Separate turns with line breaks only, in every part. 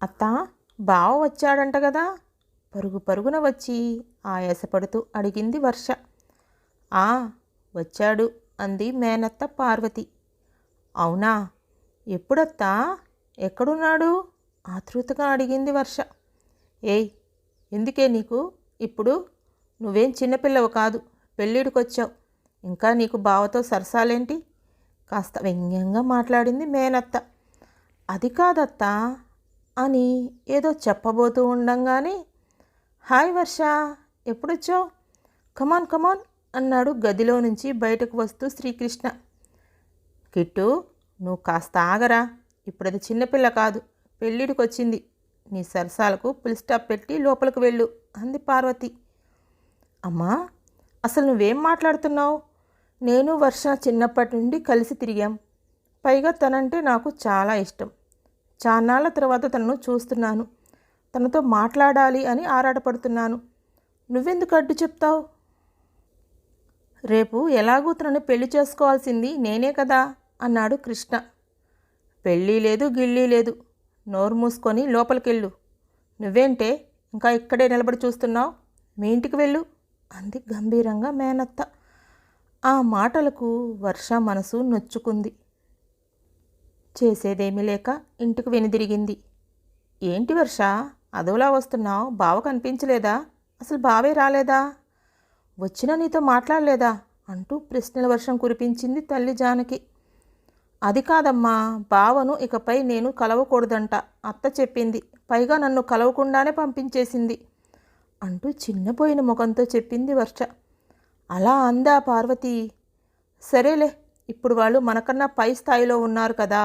అత్తా, బావ వచ్చాడంట కదా? పరుగు పరుగున వచ్చి ఆయాసపడుతూ అడిగింది వర్ష. ఆ, వచ్చాడు అంది మేనత్త పార్వతి. అవునా, ఎప్పుడత్తా? ఎక్కడున్నాడు? ఆతృతగా అడిగింది వర్ష. ఏయ్, ఎందుకే నీకు ఇప్పుడు? నువ్వేం చిన్నపిల్లవు కాదు, పెళ్ళిడికొచ్చావు. ఇంకా నీకు బావతో సరసాలేంటి? కాస్త వ్యంగ్యంగా మాట్లాడింది మేనత్త. అది కాదత్తా అని ఏదో చెప్పబోతూ ఉండంగానే, హాయ్ వర్ష, ఎప్పుడొచ్చావు? కమాన్ కమాన్ అన్నాడు గదిలో నుంచి బయటకు వస్తూ శ్రీకృష్ణ. కిట్టు, నువ్వు కాస్త ఆగరా, ఇప్పుడది చిన్నపిల్ల కాదు, పెళ్ళిడికొచ్చింది. నీ సరసాలకు ఫుల్ స్టాప్ పెట్టి లోపలికి వెళ్ళు అంది పార్వతి. అమ్మా, అసలు నువ్వేం మాట్లాడుతున్నావు? నేను వర్ష చిన్నప్పటి నుండి కలిసి తిరిగాం. పైగా తనంటే నాకు చాలా ఇష్టం. చాన్నాళ్ళ తర్వాత తనను చూస్తున్నాను. తనతో మాట్లాడాలి అని ఆరాటపడుతున్నాను. నువ్వెందుకు అడ్డు చెప్తావు? రేపు ఎలాగూ తనని పెళ్లి చేసుకోవాల్సింది నేనే కదా అన్నాడు కృష్ణ. పెళ్ళి లేదు, గిళ్ళీ లేదు. నోరు మూసుకొని లోపలికెళ్ళు. నువ్వేంటే ఇంకా ఇక్కడే నిలబడి చూస్తున్నావు? మీ ఇంటికి వెళ్ళు అంది గంభీరంగా మేనత్త. ఆ మాటలకు వర్ష మనసు నొచ్చుకుంది. చేసేదేమీ లేక ఇంటికి వెనుదిరిగింది. ఏంటి వర్ష, అదోలా వస్తున్నావు? బావ కనిపించలేదా? అసలు బావే రాలేదా? వచ్చినా నీతో మాట్లాడలేదా అంటూ ప్రశ్నల వర్షం కురిపించింది తల్లి జానకి. అది కాదమ్మా, బావను ఇకపై నేను కలవకూడదంట అత్త చెప్పింది. పైగా నన్ను కలవకుండానే పంపించేసింది అంటూ చిన్నపోయిన ముఖంతో చెప్పింది వర్ష. అలా అందా పార్వతి. సరేలే, ఇప్పుడు వాళ్ళు మనకన్నా పై స్థాయిలో ఉన్నారు కదా,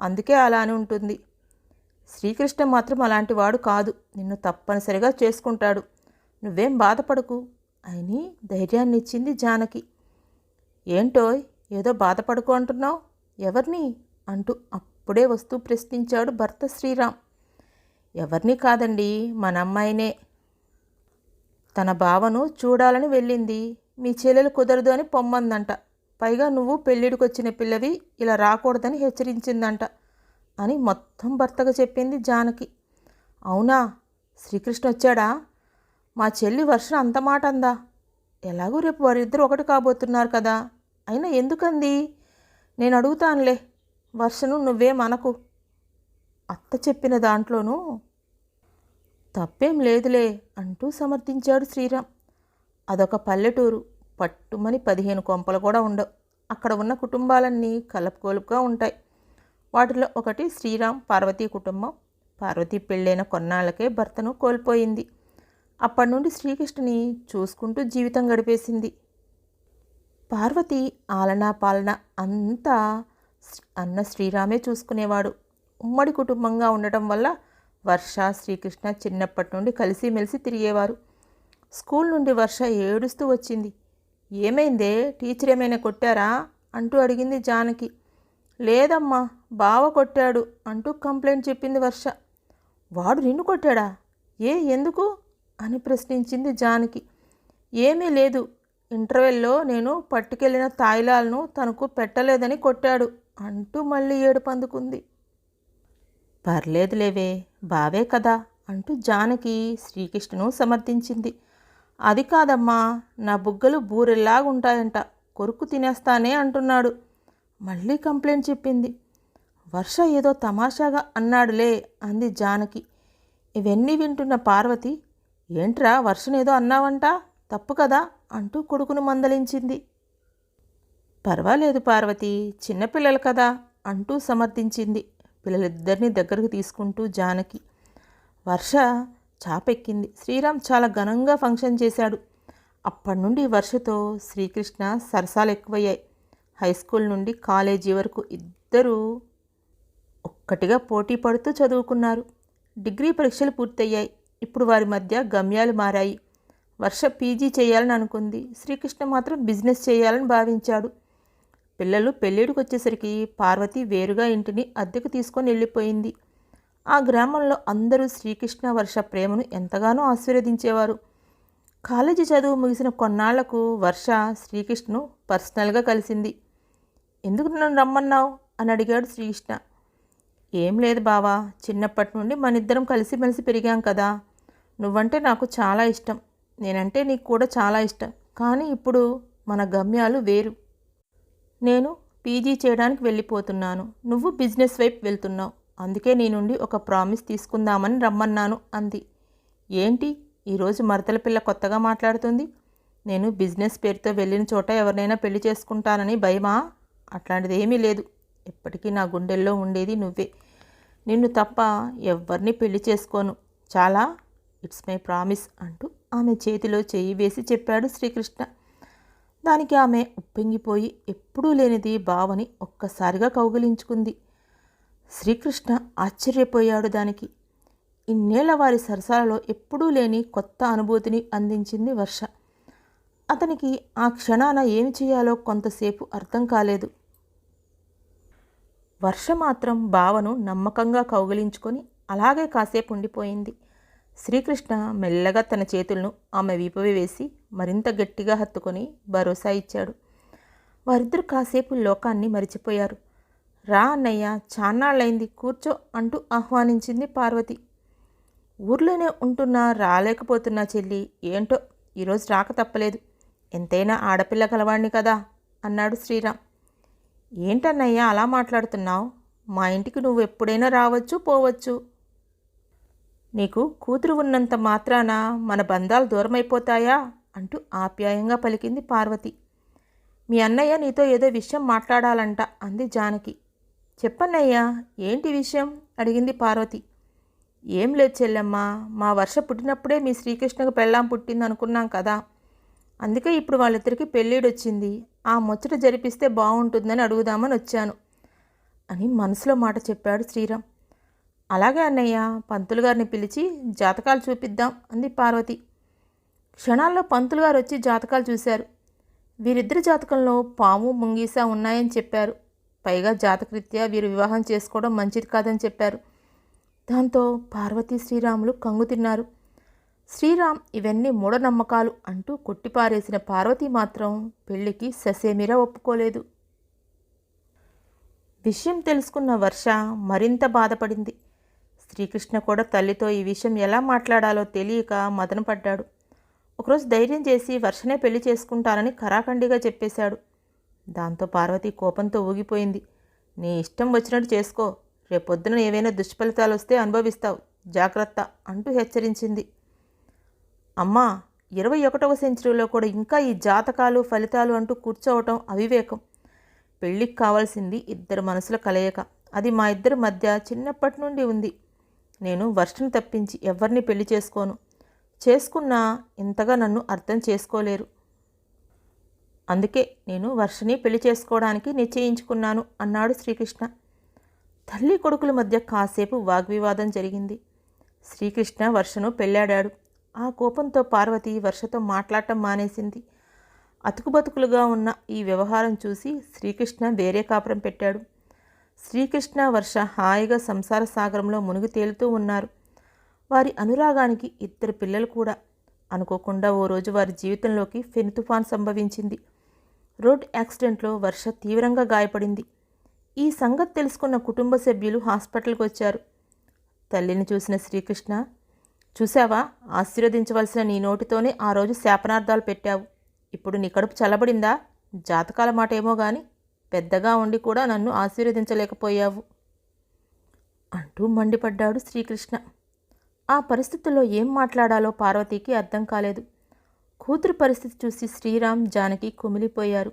అందుకే అలా అని ఉంటుంది. శ్రీకృష్ణ మాత్రం అలాంటి వాడు కాదు, నిన్ను తప్పనిసరిగా చేసుకుంటాడు. నువ్వేం బాధపడకు అని ధైర్యాన్ని ఇచ్చింది జానకి. ఏంటోయ్, ఏదో బాధపడుకో అంటున్నావు? ఎవరిని అంటూ అప్పుడే వస్తూ ప్రశ్నించాడు భర్త శ్రీరామ్. ఎవరిని కాదండి, మన అమ్మాయినే. తన బావను చూడాలని వెళ్ళింది. మీ చెల్లెలు కుదరదు అని పొమ్మందంట. పైగా నువ్వు పెళ్ళిడికొచ్చిన పిల్లవి ఇలా రాకూడదని హెచ్చరించిందంట అని మొత్తం భర్తగా చెప్పింది జానకి. అవునా, శ్రీకృష్ణ వచ్చాడా? మా చెల్లి వర్ష అంత మాట అందా? ఎలాగూ రేపు వారిద్దరూ ఒకటి కాబోతున్నారు కదా, అయినా ఎందుకంది? నేను అడుగుతానులే. వర్షను నువ్వేమనకు. అత్త చెప్పిన దాంట్లోనూ తప్పేం లేదులే అంటూ సమర్థించాడు శ్రీరామ్. అదొక పల్లెటూరు. పట్టుమని 15 కొంపలు కూడా ఉండవు. అక్కడ ఉన్న కుటుంబాలన్నీ కలపుకోలుపుగా ఉంటాయి. వాటిలో ఒకటి శ్రీరామ్ పార్వతీ కుటుంబం. పార్వతీ పెళ్ళైన కొన్నాళ్ళకే భర్తను కోల్పోయింది. అప్పటి నుండి శ్రీకృష్ణుని చూసుకుంటూ జీవితం గడిపేసింది. పార్వతి ఆలనా పాలన అంతా అన్న శ్రీరామే చూసుకునేవాడు. ఉమ్మడి కుటుంబంగా ఉండటం వల్ల వర్ష, శ్రీకృష్ణ చిన్నప్పటి నుండి కలిసిమెలిసి తిరిగేవారు. స్కూల్ నుండి వర్ష ఏడుస్తూ వచ్చింది. ఏమైందే, టీచర్ ఏమైనా కొట్టారా అంటూ అడిగింది జానకి. లేదమ్మా, బావ కొట్టాడు అంటూ కంప్లైంట్ చెప్పింది వర్ష. వాడు నిన్ను కొట్టాడా? ఎందుకు అని ప్రశ్నించింది జానకి. ఏమీ లేదు, ఇంటర్వెల్లో నేను పట్టుకెళ్ళిన తాయిలాలను తనకు పెట్టలేదని కొట్టాడు అంటూ మళ్ళీ ఏడుపు అందుకుంది. పర్లేదులేవే, బావే కదా అంటూ జానకి శ్రీకృష్ణను సమర్థించింది. అది కాదమ్మా, నా బుగ్గలు బూరెల్లాగుంటాయంట, కొరుకు తినేస్తానే అంటున్నాడు. మళ్ళీ కంప్లైంట్ చెప్పింది. వర్ష ఏదో తమాషాగా అన్నాడులే అంది జానకి. ఇవన్నీ వింటున్న పార్వతి, ఏంట్రా వర్షనేదో అన్నావంట, తప్పు కదా అంటూ కొడుకును మందలించింది. పర్వాలేదు పార్వతి, చిన్నపిల్లలు కదా అంటూ సమర్థించింది పిల్లలిద్దరినీ దగ్గరకు తీసుకుంటూ జానకి. వర్ష చాపెక్కింది. శ్రీరామ్ చాలా ఘనంగా ఫంక్షన్ చేశాడు. అప్పటి నుండి వర్షతో శ్రీకృష్ణ సరసాలు ఎక్కువయ్యాయి. హై స్కూల్ నుండి కాలేజీ వరకు ఇద్దరూ ఒక్కటిగా పోటీ పడుతూ చదువుకున్నారు. డిగ్రీ పరీక్షలు పూర్తయ్యాయి. ఇప్పుడు వారి మధ్య గమ్యాలు మారాయి. వర్ష పీజీ చేయాలని అనుకుంది. శ్రీకృష్ణ మాత్రం బిజినెస్ చేయాలని భావించాడు. పిల్లలు పెళ్ళిడికి వచ్చేసరికి పార్వతి వేరుగా ఇంటిని అద్దెకు తీసుకొని వెళ్ళిపోయింది. ఆ గ్రామంలో అందరూ శ్రీకృష్ణ వర్ష ప్రేమను ఎంతగానో ఆశీర్వదించేవారు. కాలేజీ చదువు ముగిసిన కొన్నాళ్లకు వర్ష శ్రీకృష్ణను పర్సనల్గా కలిసింది. ఎందుకు నన్ను రమ్మన్నావు అని అడిగాడు శ్రీకృష్ణ. ఏం లేదు బావా, చిన్నప్పటి నుండి మనిద్దరం కలిసిమెలిసి పెరిగాం కదా. నువ్వంటే నాకు చాలా ఇష్టం, నేనంటే నీకు కూడా చాలా ఇష్టం. కానీ ఇప్పుడు మన గమ్యాలు వేరు. నేను పీజీ చేయడానికి వెళ్ళిపోతున్నాను, నువ్వు బిజినెస్ వైపు వెళ్తున్నావు. అందుకే నీ నుండి ఒక ప్రామిస్ తీసుకుందామని రమ్మన్నాను అంది. ఏంటి ఈరోజు మరదల పిల్ల కొత్తగా మాట్లాడుతుంది? నేను బిజినెస్ పేరుతో వెళ్ళిన చోట ఎవరినైనా పెళ్లి చేసుకుంటానని భయమా? అట్లాంటిది ఏమీ లేదు. ఎప్పటికీ నా గుండెల్లో ఉండేది నువ్వే. నిన్ను తప్ప ఎవరిని పెళ్లి చేసుకోను. చాలా, ఇట్స్ మై ప్రామిస్ అంటూ ఆమె చేతిలో చెయ్యి వేసి చెప్పాడు శ్రీకృష్ణ. దానికి ఆమె ఉప్పొంగిపోయి ఎప్పుడూ లేనిది బావని ఒక్కసారిగా కౌగిలించుకుంది. శ్రీకృష్ణ ఆశ్చర్యపోయాడు దానికి. ఇన్నేళ్ల వారి సరసాలలో ఎప్పుడూ లేని కొత్త అనుభూతిని అందించింది వర్ష. అతనికి ఆ క్షణాన ఏమి చేయాలో కొంతసేపు అర్థం కాలేదు. వర్ష మాత్రం బావను నమ్మకంగా కౌగిలించుకొని అలాగే కాసేపు ఉండిపోయింది. శ్రీకృష్ణ మెల్లగా తన చేతులను ఆమె వీపువి వేసి మరింత గట్టిగా హత్తుకొని భరోసా ఇచ్చాడు. వారిద్దరూ కాసేపు లోకాన్ని మరిచిపోయారు. రా అన్నయ్య, చాన్నాళ్ళైంది, కూర్చో అంటూ ఆహ్వానించింది పార్వతి. ఊర్లోనే ఉంటున్నా రాలేకపోతున్నా చెల్లి, ఏంటో ఈరోజు రాక తప్పలేదు. ఎంతైనా ఆడపిల్ల కలవాణ్ణి కదా అన్నాడు శ్రీరామ్. ఏంటన్నయ్య అలా మాట్లాడుతున్నావు? మా ఇంటికి నువ్వు ఎప్పుడైనా రావచ్చు పోవచ్చు. నీకు కూతురు ఉన్నంత మాత్రాన మన బంధాలు దూరమైపోతాయా అంటూ ఆప్యాయంగా పలికింది పార్వతి. మీ అన్నయ్య నీతో ఏదో విషయం మాట్లాడాలంట అంది జానకి. చెప్పన్నయ్యా, ఏంటి విషయం అడిగింది పార్వతి. ఏం లేదు చెల్లెమ్మ, మా వర్ష పుట్టినప్పుడే మీ శ్రీకృష్ణకు పెళ్ళాం పుట్టింది అనుకున్నాం కదా. అందుకే ఇప్పుడు వాళ్ళిద్దరికీ పెళ్ళిడొచ్చింది. ఆ ముచ్చట జరిపిస్తే బాగుంటుందని అడుగుదామని వచ్చాను అని మనసులో మాట చెప్పాడు శ్రీరామ్. అలాగే అన్నయ్య, పంతులు గారిని పిలిచి జాతకాలు చూపిద్దాం అంది పార్వతి. క్షణాల్లో పంతులు గారు వచ్చి జాతకాలు చూశారు. వీరిద్దరి జాతకంలో పాము ముంగీసా ఉన్నాయని చెప్పారు. పైగా జాతకరీత్యా వీరు వివాహం చేసుకోవడం మంచిది కాదని చెప్పారు. దాంతో పార్వతి శ్రీరాములు కంగు తిన్నారు. శ్రీరామ్ ఇవన్నీ మూఢనమ్మకాలు అంటూ కొట్టిపారేసిన పార్వతి మాత్రం పెళ్లికి ససేమిరా ఒప్పుకోలేదు. విషయం తెలుసుకున్న వర్ష మరింత బాధపడింది. శ్రీకృష్ణ కూడా తల్లితో ఈ విషయం ఎలా మాట్లాడాలో తెలియక మదనపడ్డాడు. ఒకరోజు ధైర్యం చేసి వర్షనే పెళ్లి చేసుకుంటానని ఖరాఖండిగా చెప్పేశాడు. దాంతో పార్వతి కోపంతో ఊగిపోయింది. నీ ఇష్టం వచ్చినట్టు చేసుకో, రేపొద్దున ఏవైనా దుష్ఫలితాలు వస్తే అనుభవిస్తావు, జాగ్రత్త అంటూ హెచ్చరించింది. అమ్మా, 21వ సెంచరీలో కూడా ఇంకా ఈ జాతకాలు ఫలితాలు అంటూ కూర్చోవటం అవివేకం. పెళ్ళికి కావాల్సింది ఇద్దరు మనసుల కలయిక. అది మా ఇద్దరి మధ్య చిన్నప్పటి నుండి ఉంది. నేను వర్షను తప్పించి ఎవరిని పెళ్లి చేసుకోను. చేసుకున్నా ఇంతగా నన్ను అర్థం చేసుకోలేరు. అందుకే నేను వర్షని పెళ్లి చేసుకోవడానికి నిశ్చయించుకున్నాను అన్నాడు శ్రీకృష్ణ. తల్లి కొడుకుల మధ్య కాసేపు వాగ్వివాదం జరిగింది. శ్రీకృష్ణ వర్షను పెళ్ళాడాడు. ఆ కోపంతో పార్వతి వర్షతో మాట్లాడటం మానేసింది. అతుకుబతుకులుగా ఉన్న ఈ వ్యవహారం చూసి శ్రీకృష్ణ వేరే కాపురం పెట్టాడు. శ్రీకృష్ణ వర్ష హాయిగా సంసార సాగరంలో మునిగి తేలుతూ ఉన్నారు. వారి అనురాగానికి ఇద్దరు పిల్లలు కూడా. అనుకోకుండా ఓ రోజు వారి జీవితంలోకి ఫెను తుఫాన్ సంభవించింది. రోడ్ యాక్సిడెంట్లో వర్ష తీవ్రంగా గాయపడింది. ఈ సంగతి తెలుసుకున్న కుటుంబ సభ్యులు హాస్పిటల్కి వచ్చారు. తల్లిని చూసిన శ్రీకృష్ణ, చూసావా, ఆశీర్వదించవలసిన నీ నోటితోనే ఆ రోజు శాపనార్థాలు పెట్టావు. ఇప్పుడు నీ కడుపు చల్లబడిందా? జాతకాల మాట ఏమో కానీ పెద్దగా ఉండి కూడా నన్ను ఆశీర్వదించలేకపోయావు అంటూ మండిపడ్డాడు శ్రీకృష్ణ. ఆ పరిస్థితుల్లో ఏం మాట్లాడాలో పార్వతికి అర్థం కాలేదు. కూతురు పరిస్థితి చూసి శ్రీరామ్, జానకి కుమిలిపోయారు.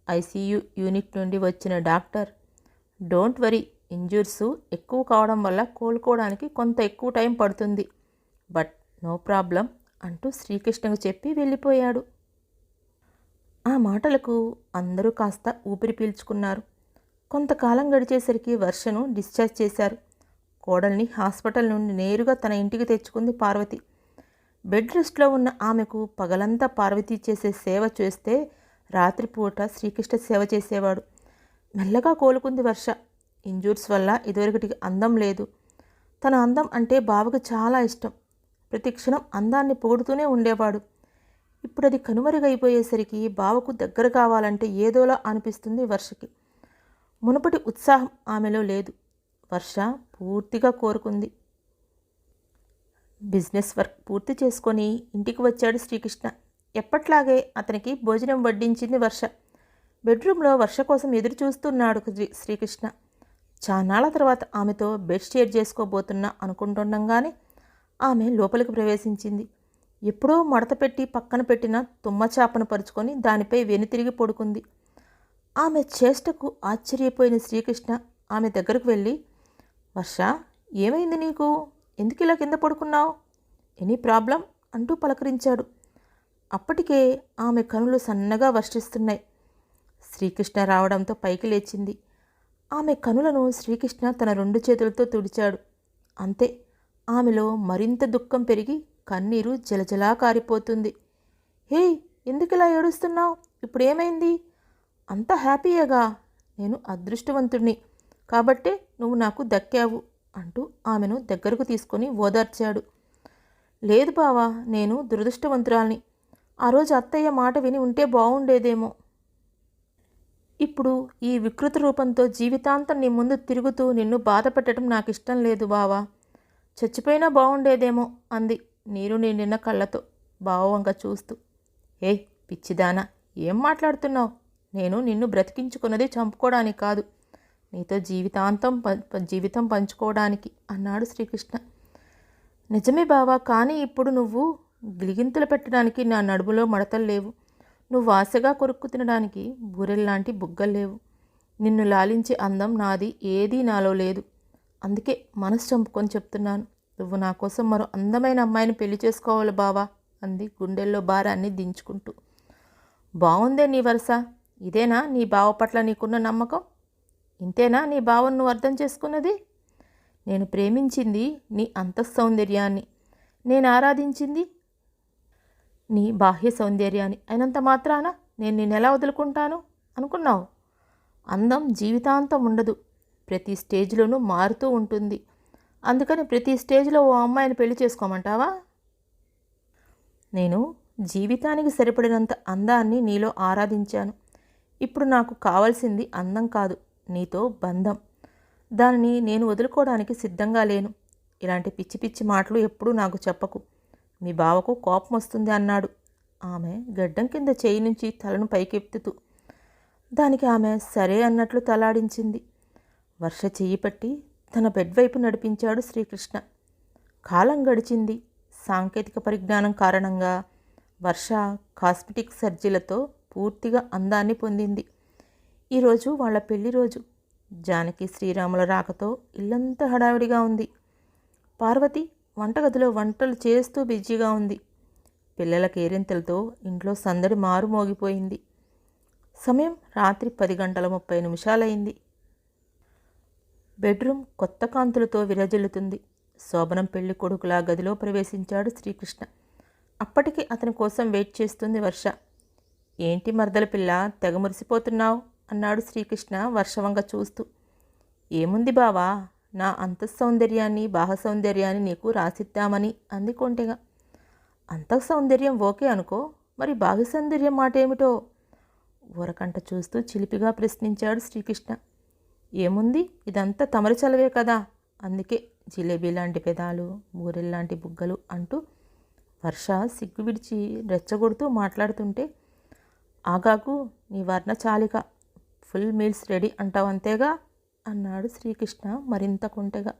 ఐసీయూ యూనిట్ నుండి వచ్చిన డాక్టర్, డోంట్ వరీ, ఇంజ్యూర్స్ ఎక్కువ కావడం వల్ల కోలుకోవడానికి కొంత ఎక్కువ టైం పడుతుంది, బట్ నో ప్రాబ్లం అంటూ శ్రీకృష్ణకు చెప్పి వెళ్ళిపోయాడు. ఆ మాటలకు అందరూ కాస్త ఊపిరి పీల్చుకున్నారు. కొంతకాలం గడిచేసరికి వర్షను డిశ్చార్జ్ చేశారు. కోడల్ని హాస్పిటల్ నుండి నేరుగా తన ఇంటికి తెచ్చుకుంది పార్వతి. బెడ్ రెస్ట్లో ఉన్న ఆమెకు పగలంతా పార్వతి చేసే సేవ చేస్తే రాత్రిపూట శ్రీకృష్ణ సేవ చేసేవాడు. మెల్లగా కోలుకుంది వర్ష. ఇంజూర్స్ వల్ల ఇదివరకటికి అందం లేదు. తన అందం అంటే బావకు చాలా ఇష్టం. ప్రతి క్షణం అందాన్ని పొగుడుతూనే ఉండేవాడు. ఇప్పుడు అది కనుమరుగైపోయేసరికి బావకు దగ్గర కావాలంటే ఏదోలా అనిపిస్తుంది వర్షకి. మునుపటి ఉత్సాహం ఆమెలో లేదు. వర్ష పూర్తిగా కోరుకుంది. బిజినెస్ వర్క్ పూర్తి చేసుకొని ఇంటికి వచ్చాడు శ్రీకృష్ణ. ఎప్పట్లాగే అతనికి భోజనం వడ్డించింది వర్ష. బెడ్రూమ్లో వర్ష కోసం ఎదురు చూస్తున్నాడు శ్రీకృష్ణ. చాన్నాళ్ల తర్వాత ఆమెతో బెడ్ షేర్ చేసుకోబోతున్నా అనుకుంటుండగానే ఆమె లోపలికి ప్రవేశించింది. ఎప్పుడో మడత పెట్టి పక్కన పెట్టిన తుమ్మచాపను పరుచుకొని దానిపై వెనుతిరిగి పడుకుంది. ఆమె చేష్టకు ఆశ్చర్యపోయిన శ్రీకృష్ణ ఆమె దగ్గరకు వెళ్ళి, వర్ష, ఏమైంది నీకు? ఎందుకు ఇలా కింద పడుకున్నావు? ఎనీ ప్రాబ్లం అంటూ పలకరించాడు. అప్పటికే ఆమె కనులు సన్నగా వర్షిస్తున్నాయి. శ్రీకృష్ణ రావడంతో పైకి లేచింది. ఆమె కనులను శ్రీకృష్ణ తన 2 చేతులతో తుడిచాడు. అంతే, ఆమెలో మరింత దుఃఖం పెరిగి కన్నీరు జలజలా కారిపోతుంది. హే, ఎందుకిలా ఏడుస్తున్నావు? ఇప్పుడు ఏమైంది? అంత హ్యాపీయేగా. నేను అదృష్టవంతుడిని కాబట్టే నువ్వు నాకు దక్కావు అంటూ ఆమెను దగ్గరకు తీసుకొని ఓదార్చాడు. లేదు బావా, నేను దురదృష్టవంతురాల్ని. ఆ రోజు అత్తయ్య మాట విని ఉంటే బాగుండేదేమో. ఇప్పుడు ఈ వికృత రూపంతో జీవితాంతం నీ ముందు తిరుగుతూ నిన్ను బాధ పెట్టడం నాకు ఇష్టం లేదు బావా. చచ్చిపోయినా బాగుండేదేమో అంది నీరు నిండిన కళ్ళతో బావ వంక చూస్తూ. ఏయ్ పిచ్చిదానా, ఏం మాట్లాడుతున్నావు? నేను నిన్ను బ్రతికించుకున్నది చంపుకోవడానికి కాదు, నీతో జీవితం పంచుకోవడానికి అన్నాడు శ్రీకృష్ణ. నిజమే బావా, కానీ ఇప్పుడు నువ్వు గిలిగింతలు పెట్టడానికి నా నడుములో మడతలు లేవు. నువ్వు ఆశగా కొరుక్కు తినడానికి బూరెల్లాంటి బుగ్గలు లేవు. నిన్ను లాలించే అందం నాది ఏదీ నాలో లేదు. అందుకే మనసు చంపుకొని చెప్తున్నాను, నువ్వు నా కోసం మరో అందమైన అమ్మాయిని పెళ్లి చేసుకోవాలి బావా అంది గుండెల్లో భారాన్ని దించుకుంటూ. బాగుందే నీ వరుస. ఇదేనా నీ బావ పట్ల నీకున్న నమ్మకం? ఇంతేనా నీ బావను నువ్వు అర్థం చేసుకున్నది? నేను ప్రేమించింది నీ అంతఃసౌందర్యాన్ని, నేను ఆరాధించింది నీ బాహ్య సౌందర్యాన్ని. అయినంత మాత్రాన నేను నిన్నెలా వదులుకుంటాను అనుకున్నావు? అందం జీవితాంతం ఉండదు, ప్రతి స్టేజ్లోనూ మారుతూ ఉంటుంది. అందుకని ప్రతి స్టేజ్లో ఓ అమ్మాయిని పెళ్లి చేసుకోమంటావా? నేను జీవితానికి సరిపడినంత అందాన్ని నీలో ఆరాధించాను. ఇప్పుడు నాకు కావాల్సింది అందం కాదు, నీతో బంధం. దానిని నేను వదులుకోవడానికి సిద్ధంగా లేను. ఇలాంటి పిచ్చి పిచ్చి మాటలు ఎప్పుడూ నాకు చెప్పకు. మీ బావకు కోపం వస్తుంది అన్నాడు. ఆమె గడ్డం కింద చేయి నుంచి తలను పైకెత్తుతూ. దానికి ఆమె సరే అన్నట్లు తలాడించింది. వర్ష చెయ్యి పట్టి తన బెడ్ వైపు నడిపించాడు శ్రీకృష్ణ. కాలం గడిచింది. సాంకేతిక పరిజ్ఞానం కారణంగా వర్ష కాస్మెటిక్ సర్జరీలతో పూర్తిగా అందాన్ని పొందింది. ఈరోజు వాళ్ళ పెళ్లి రోజు. జానకి శ్రీరాముల రాకతో ఇల్లంతా హడావిడిగా ఉంది. పార్వతి వంటగదిలో వంటలు చేస్తూ బిజీగా ఉంది. పిల్లల కేరింతలతో ఇంట్లో సందడి మారుమోగిపోయింది. సమయం రాత్రి 10:30 బెడ్రూమ్ కొత్త కాంతులతో విరజిల్లుతుంది. శోభనం పెళ్లి కొడుకులా గదిలో ప్రవేశించాడు శ్రీకృష్ణ. అప్పటికి అతని కోసం వెయిట్ చేస్తుంది వర్ష. ఏంటి మరదల పిల్ల, తెగ మురిసిపోతున్నావు అన్నాడు శ్రీకృష్ణ వర్షవంగా చూస్తూ. ఏముంది బావా, నా అంతఃసౌందర్యాన్ని బాహ సౌందర్యాన్ని నీకు రాసిద్దామని అంది కొంటెగా. అంతఃసౌందర్యం ఓకే అనుకో, మరి బాహ్య సౌందర్యం మాట ఏమిటో ఊరకంట చూస్తూ చిలిపిగా ప్రశ్నించాడు శ్రీకృష్ణ. ఏముంది, ఇదంతా తమరి చలవే కదా, అందుకే జిలేబీ లాంటి పెదాలు, బూరెల్లాంటి బుగ్గలు అంటూ వర్ష సిగ్గు విడిచి రెచ్చగొడుతూ మాట్లాడుతుంటే, ఆగాకు నీ వర్ణచాలిక, ఫుల్ మీల్స్ రెడీ అంటావు అంతేగా అన్నాడు శ్రీకృష్ణ మరింత కొంటెగా.